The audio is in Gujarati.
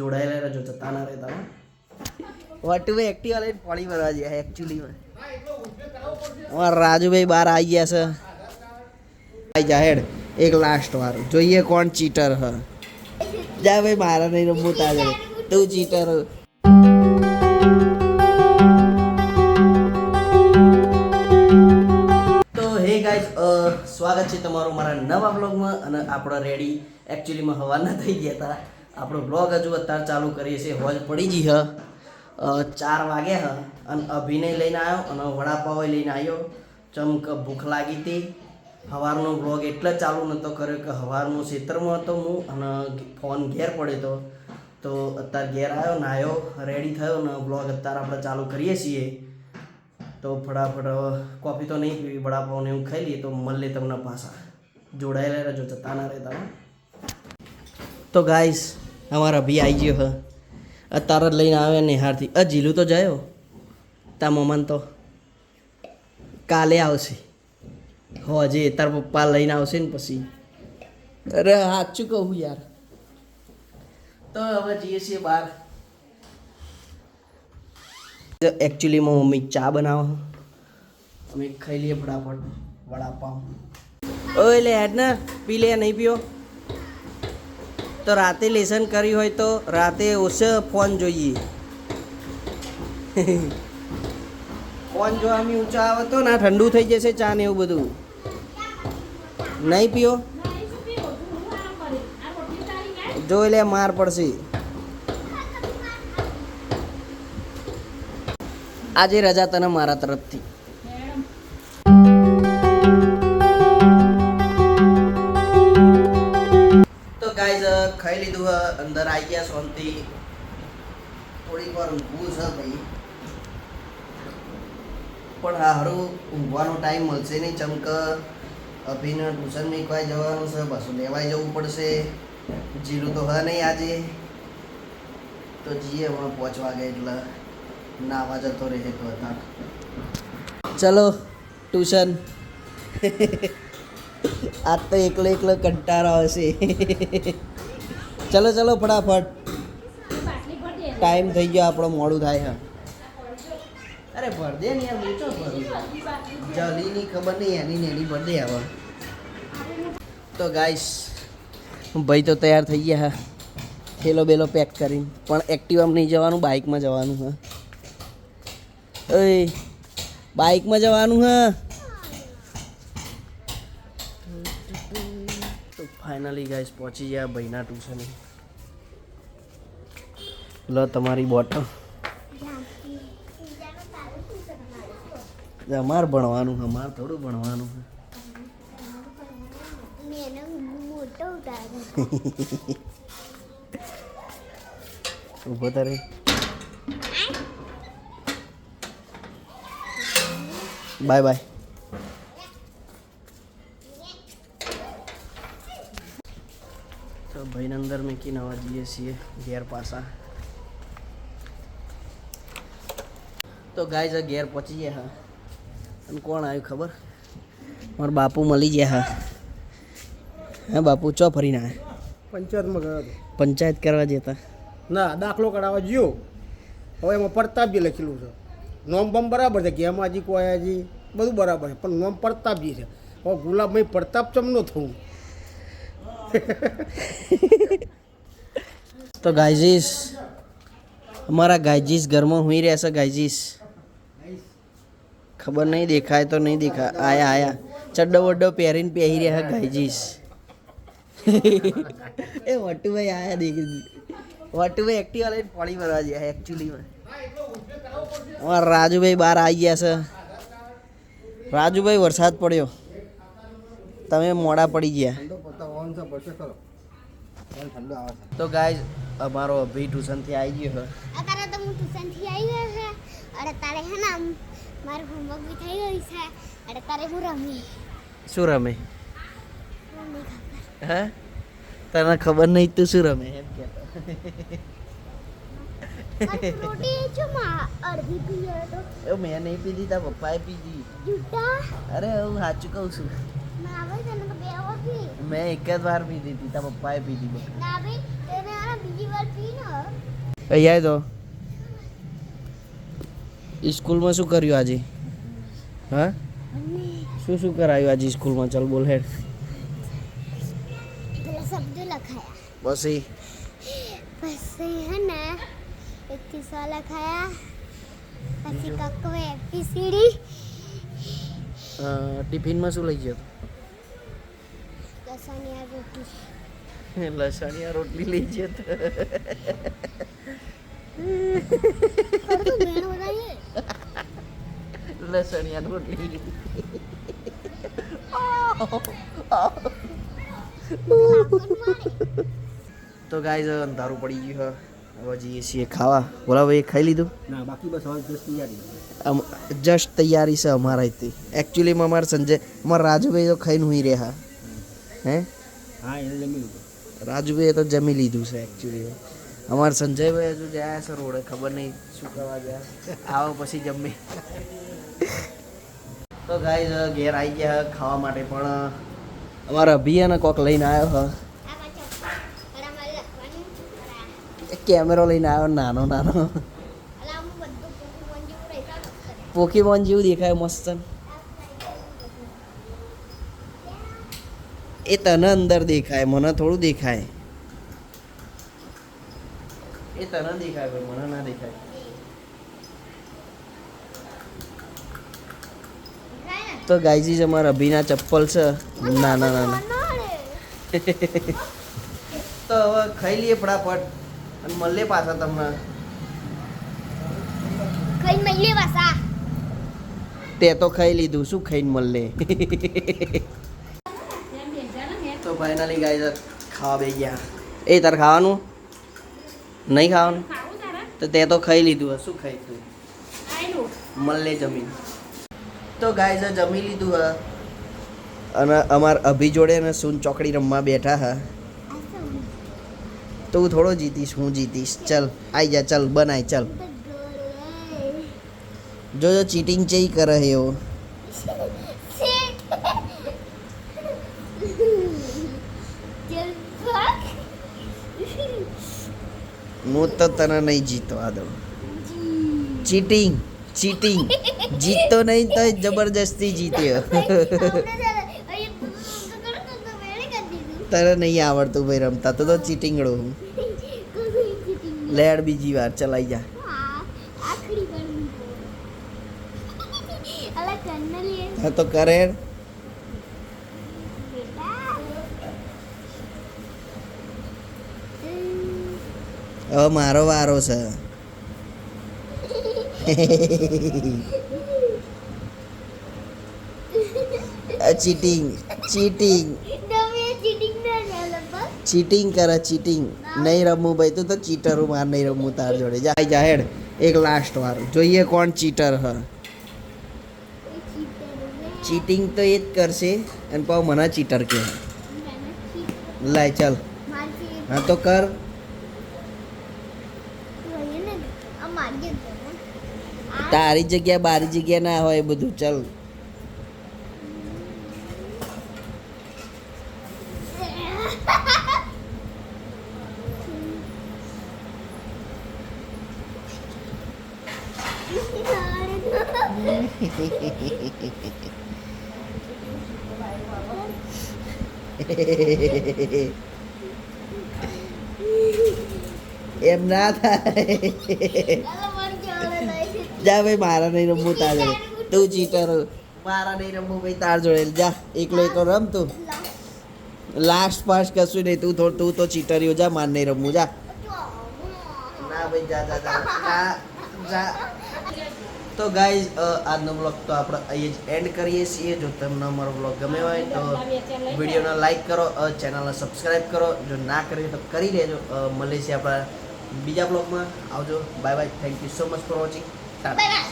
જોડાયેલા રહેજો, જતા ના રહેતા. વટુભાઈ એક્ટિવા લઈને પાણી ભરવા ગયા એકચ્યુઅલીમાં. અમારા રાજુભાઈ બહાર આવી ગયા છે. આવી જા હેડ એક લાસ્ટ વાર જોઈએ કોણ ચીટર હ. જા ભાઈ મારા નહીં રમવું તાજે, તું ચીટર. તો હે ગાઈઝ, સ્વાગત છે તમારું મારા નવા બ્લોગમાં. અને આપણે રેડી એકચ્યુઅલીમાં હવાના થઈ ગયા હતા. આપણો બ્લોગ હજુ અત્યારે ચાલુ કરીએ છીએ. હોજ પડી ગઈ હ, 4 વાગ્યા હ. અને અભિનય લઈને આવ્યો અને વડાપાવ લઈને આવ્યો. ચમક ભૂખ લાગી હતી. સવારનો બ્લોગ એટલે ચાલુ નહોતો કર્યો કે સવારનું ખેતરમાં હતો હું અને ફોન ઘેર પડ્યો હતો. તો અત્યારે ઘેર આવ્યો, નાહ્યો, રેડી થયો ને બ્લોગ અત્યારે આપણે ચાલુ કરીએ છીએ. તો ફટાફટ કોફી તો નહીં પીવી, વડાપાવને એવું ખાઈ લઈએ. તો મળે તમને પાછા, જોડાયેલા રહેજો, જતા ના રહેતા. તો ગાઈસ અમારા અભી આવી ગયો હ, અત્યારે જ લઈને આવે નેહારથી. જીલું તો જાયો, તા મમન તો કાલે આવશે. હજી તાર પપ્પા લઈને આવશે ને પછી. અરે સાચું કહું યાર. તો હવે જઈએ છીએ બહાર. એકચ્યુઅલીમાં મમ્મી ચા બનાવો, અમે ખાઈ લઈએ ફટાફટ વડાપાવ. ઓય લે હેડ ને પી લે, નહીં પીઓ તો રાતે લેસન કર્યું હોય તો રાતે ઓછો ફોન જોઈએ. ફોન જોવામાં ઊંચા આવે તો ના ઠંડુ થઈ જશે ચા ને એવું બધું. નહીં પીઓ જોઈ લે, માર પડશે. આજે રજા તને મારા તરફથી. તો ગાઈઝ ખાઈ લીધું હ, અંદર આવી ગયા શાંતિ. થોડીક વાર ઊંઘવું છે ભાઈ, પણ હારું ઊંઘવાનો ટાઈમ મળશે નહીં. ચમક અભિને ટ્યુશન મૂકવા જવાનું છે, પાછું લેવાઈ જવું પડશે. જીરું તો હા નહીં આજે, તો જઈએ હમણાં 5 વાગે એટલે નાવા જતો રહે તો હતા. ચલો ટ્યુશન. આજ તો એકલો એકલો કંટાળો આવશે. ચલો ચલો ફટાફટ, ટાઈમ થઈ ગયો આપણો, મોડું થાય. હા અરે ભરદે ને યાર, મૂચો ભરું જલીની ખબર નહીં, એની નેની ભરદે આવા. તો ગાઈસ ભાઈ તો તૈયાર થઈ ગયા હા, થેલો બેલો પેક કરીને. પણ એક્ટિવામાં નહીં જવાનું, બાઇકમાં જવાનું. હા ઓય બાઇકમાં જવાનું. હા તો ફાઇનલી ગાઈસ પહોંચી ગયા ભાઈના ટ્યુશને. લો તમારી બોટલ. અમારે ભણવાનું, અમારે થોડું ભણવાનું. ઉભો તારે બાય બાય. તો ભાઈને અંદર મૂકીને આવા જઈએ છીએ ઘેર પાછા. તો ગાઈઝ ઘેર પહોંચી ગયા હા. અને કોણ આવ્યું ખબર? મારા બાપુ મળી ગયા હા. હા બાપુ ચો ફરીને આવ્યા? પંચાયતમાં ગયો હતો. પંચાયત કરવા જતા? ના, દાખલો કઢાવવા ગયો. હવે એમાં પ્રતાપજી લખેલું છે. નોમ બમ બરાબર છે, ગેમાજી કોયાજી બધું બરાબર છે, પણ નોમ પ્રતાપજી છે. હવે ગુલાબભાઈ પ્રતાપ ચમનો થવું. તો ગાયજીસ, અમારા ગાયજીસ ઘરમાં હુઈ રહ્યા છે. ગાયજીસ ખબર નહીં દેખાય તો નહીં દેખાય. આયા આયા ચડ્ડો વડ્ડો પહેરીને પહેરી રહ્યા ગાયજીસ. એ વટુભાઈ આયા દેખી. વટુભાઈ એક્ટિવા લઈને પાણી ભરવા ગયા એકચ્યુઅલીમાં. અમારા રાજુભાઈ બહાર આવી ગયા છે. રાજુભાઈ વરસાદ પડ્યો, તમે મોડા પડી ગયા. તો ગાઈઝ અમારો અભી ટ્યુશનથી આવી ગયો. અત્યારે તો હું ટ્યુશનથી આવી ગયો છે. અરે તારે હે ને મારું હોમવર્ક બી થઈ ગયું છે. અરે તારે હું રમી. શું રમે? હે તને ખબર નહીં તું શું રમે એમ કહેતો. રોટી છે માં અડધી પીયો તો. એ મેં નહીં પીધી, તારા પપ્પાએ પીધી. જૂઠા. અરે હું સાચું કહું છું. ના ભાઈ તને તો 2 વાર પી. મેં એક જ વાર પીધી હતી, તારા પપ્પાએ પીધી. ના ભાઈ તને આ બીજી વાર પી ને અહીંયા તો સ્કૂલમાં શું કર્યું આજે? હા, શું શું કરાયું આજે સ્કૂલમાં? ચાલ બોલ હેડ. પેલા શબ્દ લખાયા, પછી પછી હે ને 1 થી 100 લખાયા, પછી કકવે એબીસીડી. ટિફિનમાં શું લઈ ગયો? લસણિયા રોટલી. લસણિયા રોટલી લઈ ગયો તો. ખોટું મેણ બનાવીએ. લસણિયા રોટલી. તો ગાઈઝ અંધારું પડી ગયું હવે જઈએ છીએ ખાવા. બોલા ભાઈ ખાઈ લીધું? ના બાકી બસ હવે જસ્ટ તૈયારી. જસ્ટ તૈયારી છે અમારા અહીંથી. એકચ્યુઅલીમાં અમારા સંજય અમારા રાજુભાઈ તો ખાઈને હુઈ રહ્યા. હે હા એને જમી લીધું. રાજુભાઈએ તો જમી લીધું છે એકચ્યુઅલી. અમારા સંજયભાઈ હજુ જાય છે રોડે, ખબર નહીં શું કરવા ગયા. આવો પછી જમી. તો ગાઈઝ ઘેર આવી ગયા ખાવા માટે, પણ અમારા અભિયાને કોક લઈને આવ્યો હ. આ પાછો મારે લખવાનું. એક કેમેરો લઈને આવ્યો નાનો નાનો. અલા હું બધું પોકેમોન જેવું રહેતા. પોકેમોન જેવું દેખાય મસ્ત. એ તને અંદર દેખાય, મને થોડું દેખાય. એ તને દેખાય ભાઈ, મને ના દેખાય. તો ગાઈઝીસ અમારા અભિના ચપ્પલ છે નાના નાના. તો હવે ખાઈ લઈએ ફટાફટ અને મળીએ પાછા તમને. કઈ મહિલે વાસા. તે તો ખાઈ લીધું, શું ખાઈને મળે. તો ફાઇનલી ગાઈઝ ખાવા બે ગયા. એ તાર ખાવાનું નહીં? ખાવાનું તો તે તો ખાઈ લીધું. શું ખાઈ તું? મળે જમીન. તો ગાઈઝ જમી લીધું હ અને અમાર અભી જોડે ને સૂન ચોકડી રમવા બેઠા હા. તું થોડો જીતીશ, હું જીતીશ. ચલ આઈ જા, ચલ બનાય, ચલ. જો ચીટિંગ ચેઈ કરે હે એવો. હું તો તને નહીં જીતવા દઉં. Cheating cheating. જીતતો નહીં તો જબરજસ્તી જીત્યો. તને નહીં આવડતું ભાઈ રમતા, તો ચીટિંગડો. લેડ બીજી વાર ચલાઈ જા. હા તો કરે. હવે મારો વારો છે. ચીટિંગ ચીટિંગ ચીટિંગ કરે, ચીટિંગ. નહીં રમવું ભાઈ, તું તો ચીટર. માર નહીં રમવું તાર જોડે. જા જા હેડ. એક લાસ્ટ વાર જોઈએ કોણ ચીટર હ. ચીટિંગ તો એ જ કરશે અને પાછું મને ચીટર કે. લાય ચાલ. હા તો કર. તારી જગ્યા બારી જગ્યા ના હોય બધું. ચાલ. એમ ના થાય. જા ભાઈ, મારા નહીં રમવું તાર જોડે. તું ચીટર. મારા નહીં રમવું ભાઈ તાર જોડે. જા એકલો એકલો રમ તું. લાસ્ટ પાસ કશું નહીં. તું તો ચીટર્યો. જા, માર નહીં રમવું. જા. ના ભાઈ જા જા જા જા. તો ગાઈઝ આજનો બ્લોગ તો આપણે અહીંયા જ એન્ડ કરીએ છીએ. જો તમને અમારો બ્લોગ ગમે હોય તો વિડીયોને લાઈક કરો, ચેનલને સબસ્ક્રાઈબ કરો. જો ના કરી તો કરી દેજો. મળીએ છીએ આપણા બીજા બ્લોગમાં. આવજો. Bye bye. Thank you so much for watching. Tata.